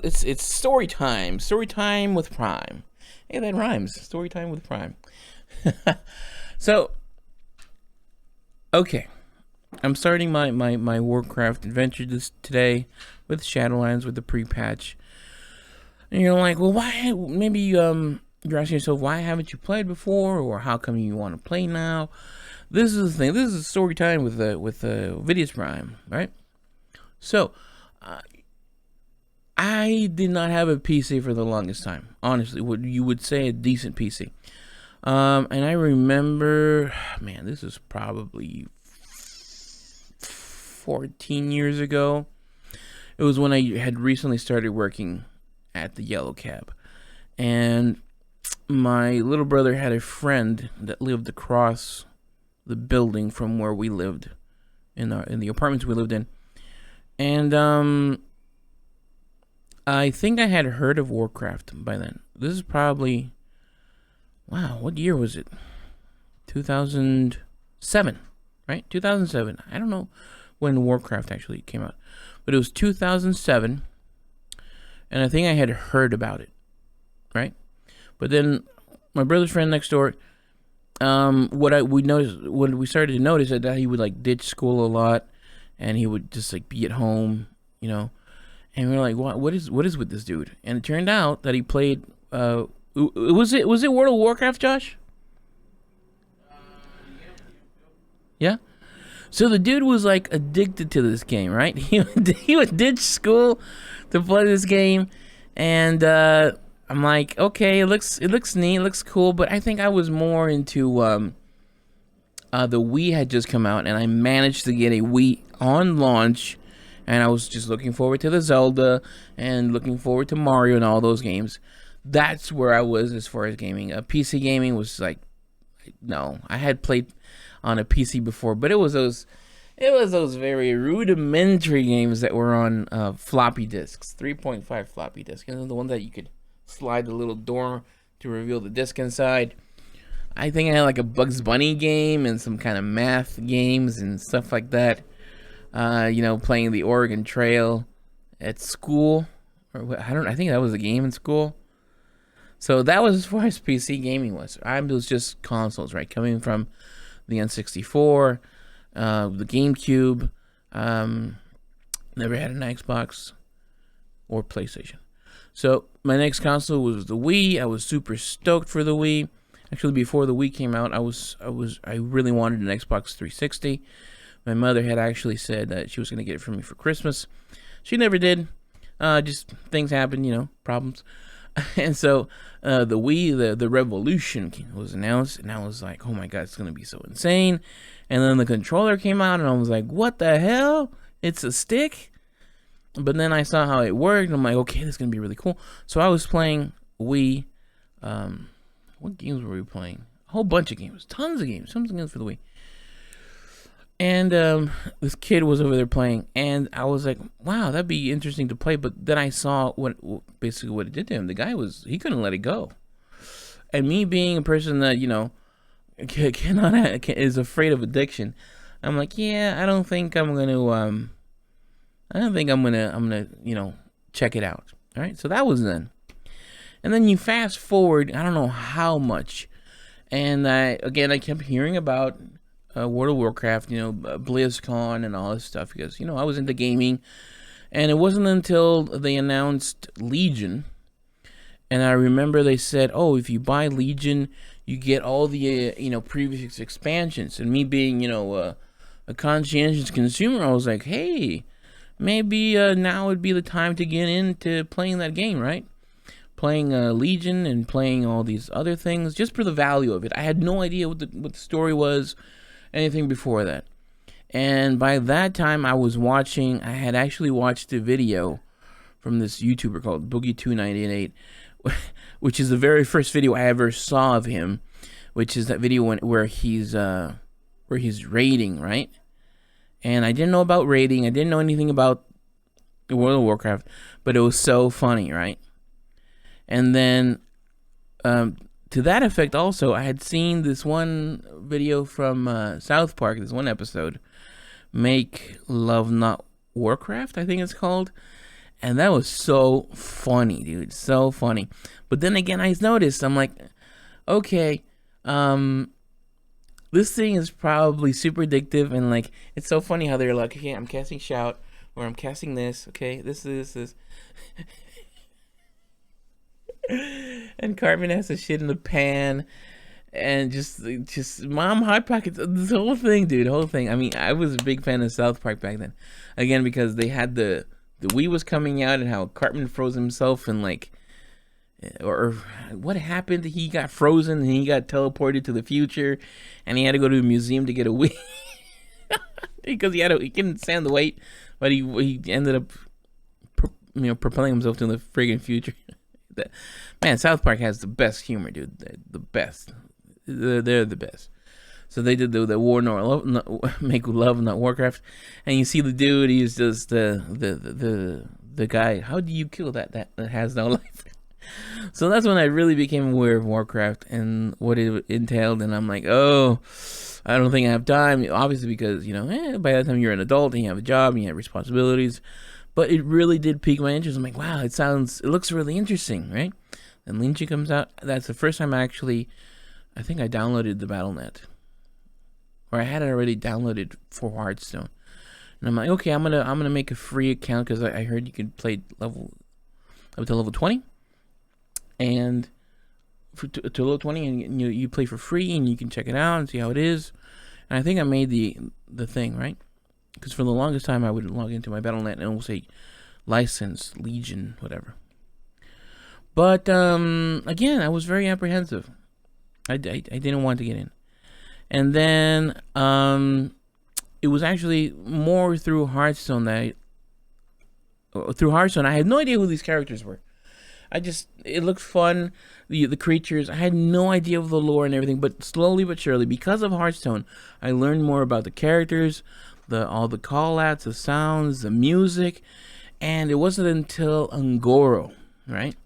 it's story time. Story time with Prime. Hey, that rhymes. Story time with Prime. So, okay. I'm starting my Warcraft adventure today with Shadowlands with the pre-patch. And you're like, well, why? Maybe you're asking yourself, why haven't you played before, or how come you want to play now? This is the thing. This is story time with Vidius Prime, right? So, I did not have a PC for the longest time. Honestly, what you would say a decent PC. And I remember, man, this is probably 14 years ago. It was when I had recently started working at the Yellow Cab, and my little brother had a friend that lived across the building from where we lived in the apartments we lived in, and I think I had heard of Warcraft by then. This is probably, wow, what year was it? 2007, right? 2007. I don't know when Warcraft actually came out, but it was 2007, and I think I had heard about it, right? But then my brother's friend next door, what we started to notice is that he would like ditch school a lot, and he would just like be at home, you know. And we were like, what is with this dude? And it turned out that he played. Was it World of Warcraft, Josh? Yeah. So the dude was like addicted to this game, right? He would ditch school to play this game, and I'm like, okay, it looks neat, it looks cool, but I think I was more into the Wii had just come out, and I managed to get a Wii on launch, and I was just looking forward to the Zelda and looking forward to Mario and all those games. That's where I was as far as gaming. PC gaming was like, no, I had played on a PC before, but it was those very rudimentary games that were on floppy disks, 3.5 floppy disk, and the one that you could slide the little door to reveal the disc inside. I think I had like a Bugs Bunny game and some kind of math games and stuff like that. Playing the Oregon Trail at school, I think that was a game in school. So that was as far as PC gaming was. It was just consoles, right? Coming from the N64, the GameCube, never had an Xbox or PlayStation. So my next console was the Wii. I was super stoked for the Wii. Actually, before the Wii came out, I really wanted an Xbox 360. My mother had actually said that she was going to get it for me for Christmas. She never did. Just things happen, problems. And so the Wii, the Revolution was announced, and I was like, oh my god, it's going to be so insane. And then the controller came out, and I was like, what the hell? It's a stick? But then I saw how it worked, and I'm like, okay, this is going to be really cool. So I was playing Wii. What games were we playing? A whole bunch of games. Tons of games for the Wii. And this kid was over there playing, and I was like, wow, that'd be interesting to play. But then I saw basically what it did to him. The guy he couldn't let it go. And me being a person that, is afraid of addiction, I'm like, yeah, I don't think I'm gonna check it out. All right, so that was then. And then you fast forward, I don't know how much, and I kept hearing about World of Warcraft, BlizzCon and all this stuff, because I was into gaming, and it wasn't until they announced Legion, and I remember they said, oh, if you buy Legion, you get all the previous expansions. And me being a conscientious consumer, I was like, hey, maybe now would be the time to get into playing that game, right? Playing Legion and playing all these other things just for the value of it. I had no idea what the story was, anything before that. And by that time, I had actually watched a video from this YouTuber called Boogie298, which is the very first video I ever saw of him, which is that video where he's raiding, right? And I didn't know about raiding. I didn't know anything about the World of Warcraft, but it was so funny, right? And then to that effect also, I had seen this one video from South Park, this one episode, Make Love Not Warcraft, I think it's called. And that was so funny, dude. So funny. But then again, I noticed, I'm like, okay, this thing is probably super addictive, and like, it's so funny how they're like, okay, I'm casting shout, or I'm casting this, okay, this. And Cartman has to shit in the pan, and just mom hot pockets, this whole thing, dude, whole thing. I mean, I was a big fan of South Park back then, again, because they had the Wii was coming out, and how Cartman froze himself, and like, or what happened, he got frozen and he got teleported to the future, and he had to go to a museum to get a Wii. Because he couldn't stand the weight, but he ended up propelling himself to the friggin' future. Man, South Park has the best humor, dude. The best. They're the best. So they did the War Not Love, Make Love Not Warcraft, and you see the dude. He's just the guy. How do you kill that has no life? So that's when I really became aware of Warcraft and what it entailed, and I'm like, oh, I don't think I have time. Obviously, because by that time you're an adult and you have a job and you have responsibilities. But it really did pique my interest. I'm like, wow, it looks really interesting, right? And Lynchie comes out. That's the first time I think I downloaded the Battle.net. Or I had it already downloaded for Hearthstone. And I'm like, okay, I'm gonna make a free account, because I heard you could play up to level 20. And to level 20, and you play for free, and you can check it out and see how it is. And I think I made the thing, right? Because for the longest time, I would log into my Battle.net and it will say license, Legion, whatever. But again, I was very apprehensive. I didn't want to get in. And then it was actually more through Hearthstone I had no idea who these characters were. It looked fun, the creatures. I had no idea of the lore and everything, but slowly but surely, because of Hearthstone, I learned more about the characters, all the call-outs, the sounds, the music, and it wasn't until Ungoro, right,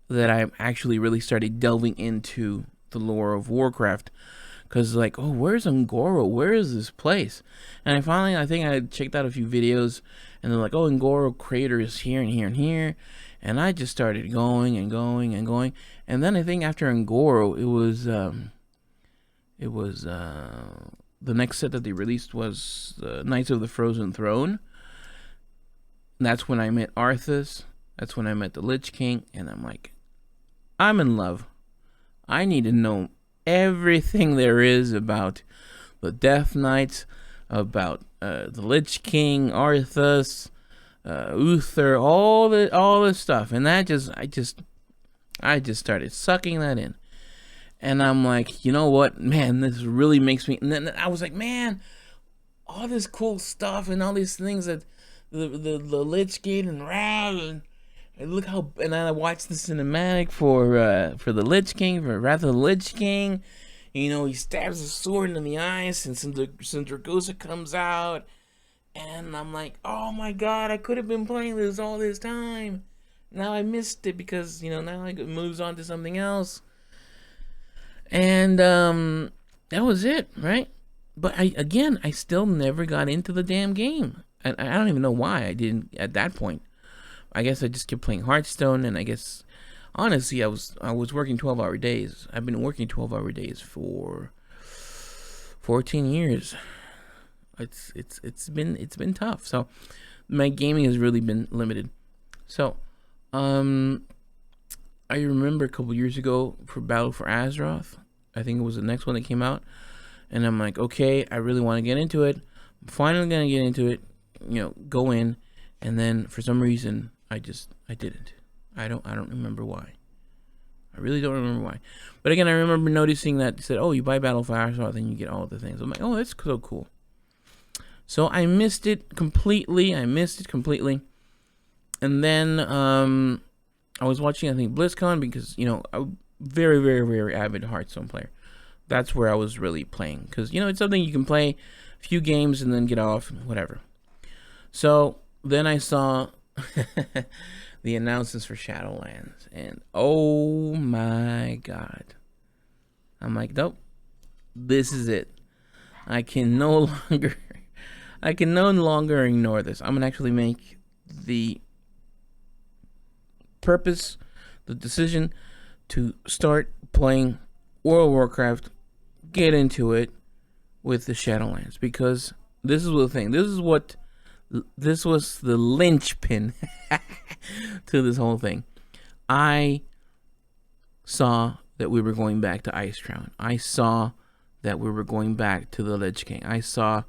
that I actually really started delving into the lore of Warcraft. Because like, oh, where's Ungoro? Where is this place? And I think I checked out a few videos, and they're like, oh, Ungoro crater is here and here and here. And I just started going and going and going. And then I think after Ungoro, it was the next set that they released was Knights of the Frozen Throne. And that's when I met Arthas. That's when I met the Lich King. And I'm like, I'm in love. I need to know everything there is about the Death Knights, about the Lich King, Arthas, Uther, all this stuff. And I just started sucking that in. And I'm like, you know what, man, this really makes me. And then I was like, man, all this cool stuff and all these things that the Lich King and Rav, and look how. And I watched the cinematic for the Lich King, for Wrath of the Lich King. He stabs his sword in the ice, and Sindragosa comes out, and I'm like, oh my god, I could have been playing this all this time. Now I missed it because now it moves on to something else. And that was it, right? But I still never got into the damn game. And I don't even know why I didn't at that point. I guess I just kept playing Hearthstone, and I guess honestly I was working 12-hour days. I've been working 12-hour days for 14 years. It's been tough. So my gaming has really been limited. So I remember a couple years ago for Battle for Azeroth, I think it was the next one that came out, and I'm like, okay, I really want to get into it. I'm finally gonna get into it, go in, and then for some reason I didn't. I don't remember why. I really don't remember why. But again, I remember noticing that it said, oh, you buy Battle for Azeroth and you get all the things. I'm like, oh, that's so cool. So I missed it completely. And then I was watching, I think, BlizzCon, because, I'm a very, very, very avid Hearthstone player. That's where I was really playing. Because, it's something you can play a few games and then get off, whatever. So then I saw the announcements for Shadowlands. And oh my god. I'm like, nope. This is it. I can no longer ignore this. I'm going to actually make the purpose, the decision to start playing World of Warcraft, get into it with the Shadowlands, because this is the thing. This was the linchpin to this whole thing. I saw that we were going back to Ice Crown. I saw that we were going back to the Lich King. I saw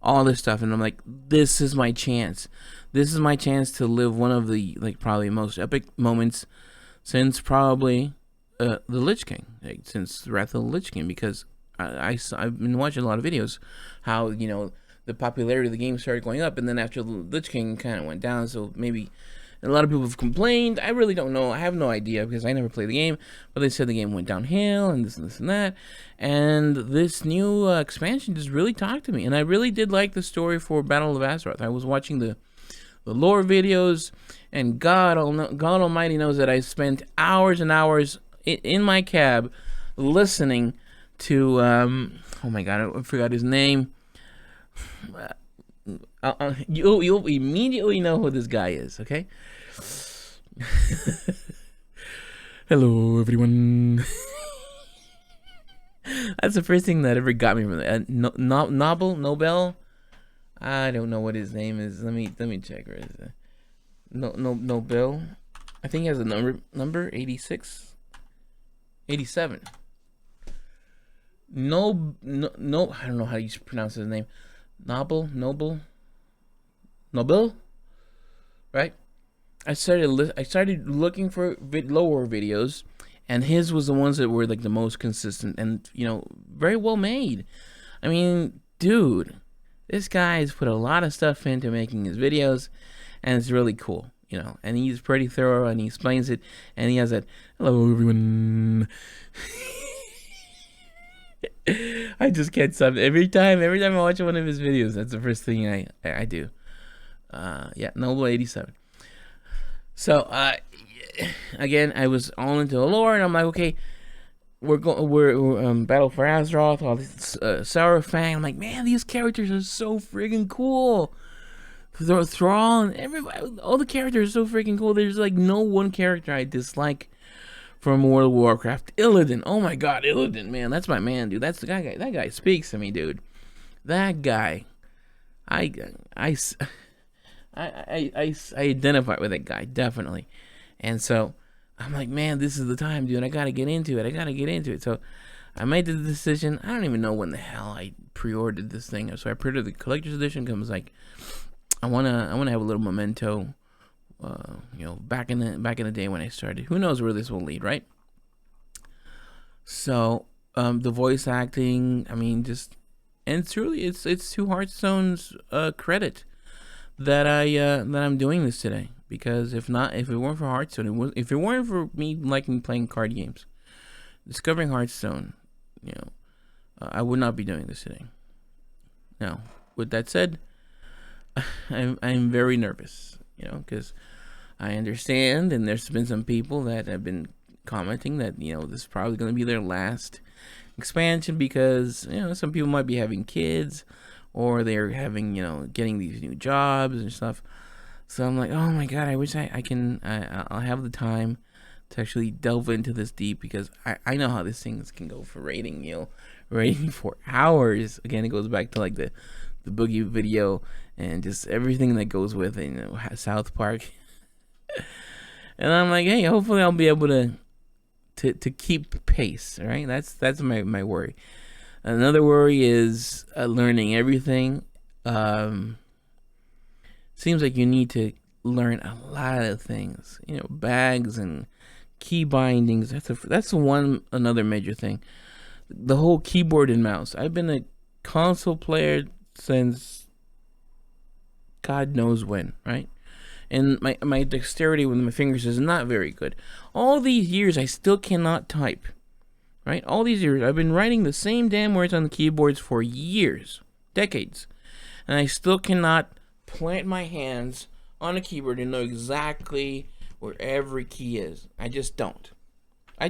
all this stuff, and I'm like, this is my chance. This is my chance to live one of the, like, probably most epic moments since probably the Lich King, like, since Wrath of the Lich King, because I've been watching a lot of videos how, you know, the popularity of the game started going up, and then after the Lich King kind of went down. So maybe a lot of people have complained. I really don't know. I have no idea because I never played the game, but they said the game went downhill and this and that. And this new expansion just really talked to me, and I really did like the story for Battle of Azeroth. I was watching the lore videos, and God Almighty knows that I spent hours and hours in my cab listening to oh my God, I forgot his name. You'll immediately know who this guy is, okay? Hello, everyone. That's the first thing that ever got me from that. Nobel. I don't know what his name is. Let me check. Where is it? Nobel. I think he has a number 86, 87. No. I don't know how you pronounce his name. Nobel, right? I started looking for lower videos, and his was the ones that were like the most consistent and, you know, very well made. I mean, dude, this guy has put a lot of stuff into making his videos, and it's really cool, you know. And he's pretty thorough, and he explains it, and he has that, hello everyone. I just can't stop. Every time I watch one of his videos, that's the first thing I do. Yeah, Noble 87. So again, I was all into the lore, and I'm like, okay, we're Battle for Azeroth, all this Saurfang. I'm like, man, these characters are so freaking cool. Thrall and everybody, all the characters are so freaking cool. There's like no one character I dislike from World of Warcraft. Illidan, oh my God, Illidan, man, that's my man, dude. That's the guy. That guy speaks to me, dude. That guy, I identify with that guy, definitely. And so I'm like, man, this is the time, dude. I gotta get into it. So I made the decision. I don't even know when the hell I pre-ordered this thing. So I pre-ordered the collector's edition because I was like, I wanna have a little memento. You know, back in the day when I started. Who knows where this will lead, right? So the voice acting, I mean, and truly, it's to Hearthstone's credit that I'm doing this today, because if it weren't for Hearthstone, if it weren't for me liking playing card games, discovering Hearthstone, you know, I would not be doing this today. Now, with that said, I'm very nervous, you know, because I understand, and there's been some people that have been commenting that, you know, this is probably going to be their last expansion, because, you know, some people might be having kids, or they're having, you know, getting these new jobs and stuff. So I'm like, oh my God, I wish I'll have the time to actually delve into this deep, because I know how these things can go for rating, you know, rating for hours. Again, it goes back to like the Boogie video and just everything that goes with it, you know, South Park. And I'm like, hey, hopefully I'll be able to keep pace, right? That's my worry. Another worry is learning everything. Seems like you need to learn a lot of things, you know, bags and key bindings. That's another major thing. The whole keyboard and mouse. I've been a console player since God knows when, right? And my dexterity with my fingers is not very good. All these years, I still cannot type, right? All these years, I've been writing the same damn words on the keyboards for years, decades, and I still cannot plant my hands on a keyboard and know exactly where every key is. I just don't. I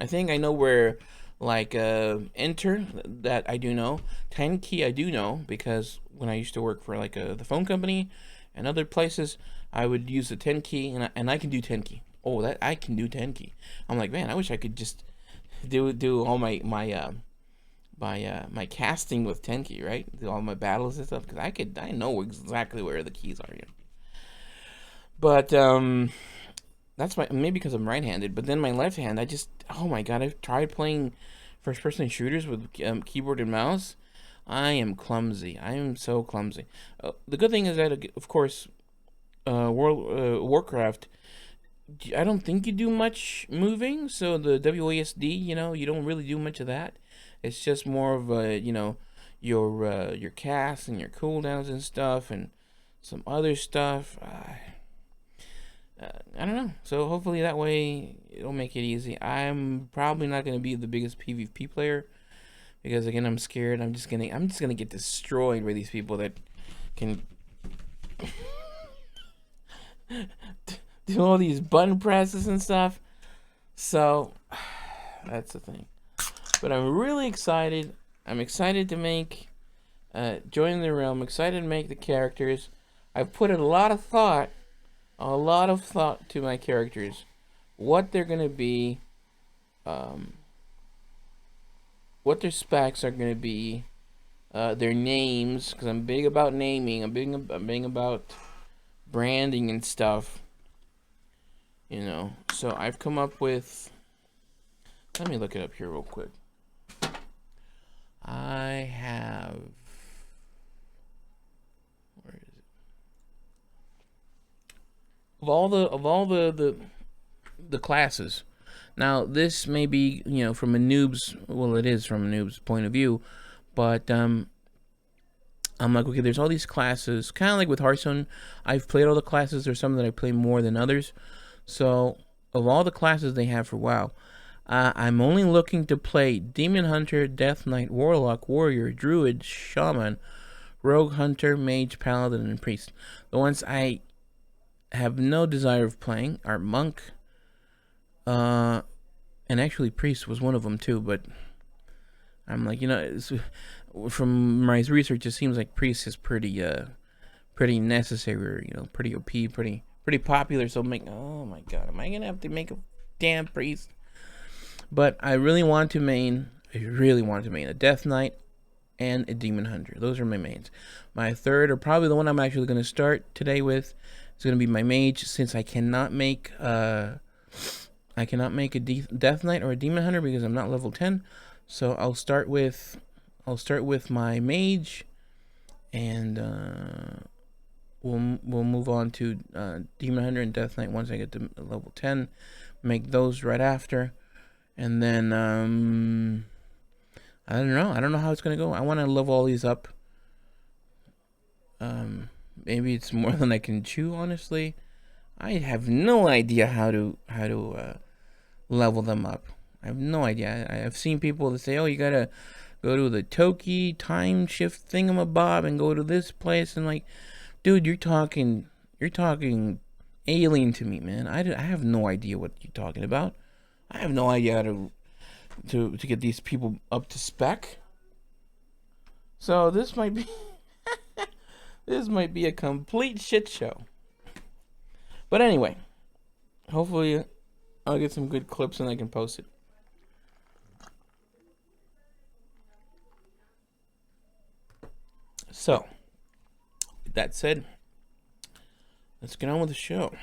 think I know where, like, enter, that I do know. 10 key I do know, because when I used to work for, like, the phone company and other places, I would use the 10 key, and I can do 10 key. oh, that I can do 10 key. I'm like, man, I wish I could just do all my casting with 10 key, right? Do all my battles and stuff, because I know exactly where the keys are. But that's maybe because I'm right-handed. But then my left hand, oh my god, I've tried playing first-person shooters with keyboard and mouse. I am clumsy. I am so clumsy. The good thing is that, of course, World Warcraft, I don't think you do much moving. So the WASD, you don't really do much of that. It's just more of your cast and your cooldowns and stuff, and some other stuff. I don't know. So hopefully that way it'll make it easy. I'm probably not going to be the biggest PvP player because again I'm scared. I'm just gonna get destroyed by these people that can do all these button presses and stuff. So that's the thing. But I'm really excited. I'm excited to make join the realm. Excited to make the characters. I've put a lot of thought to my characters, what they're gonna be, what their specs are gonna be, their names, because I'm big about naming. I'm big about branding and stuff. So I've come up with. Let me look it up here real quick. I have. Where is it? Of all the classes. Now this may be from a noob's. Well, it is from a noob's point of view, but I'm like, okay, there's all these classes, kind of like with Hearthstone. I've played all the classes. There's some that I play more than others. So of all the classes they have for WoW, I'm only looking to play Demon Hunter, Death Knight, Warlock, Warrior, Druid, Shaman, Rogue Hunter, Mage, Paladin, and Priest. The ones I have no desire of playing are Monk, and actually Priest was one of them too, but I'm like, from my research, it seems like Priest is pretty necessary, pretty OP, pretty popular. So I'm like, oh my god, am I gonna have to make a damn Priest? But I really want to main a Death Knight and a Demon Hunter. Those are my mains. My third, or probably the one I'm actually going to start today with, is going to be my Mage, since I cannot make a Death Knight or a Demon Hunter because I'm not level 10. So I'll start with my Mage, and we'll move on to Demon Hunter and Death Knight once I get to level 10. Make those right after. And then I don't know how it's gonna go. I want to level all these up. Maybe it's more than I can chew. Honestly, I have no idea how to level them up. I have no idea. I've seen people that say, "Oh, you gotta go to the Toki time shift thingamabob and go to this place," and like, dude, you're talking alien to me, man. I have no idea what you're talking about. I have no idea how to get these people up to spec. So this might be this might be a complete shit show. But anyway, hopefully I'll get some good clips and I can post it. So, with that said, let's get on with the show.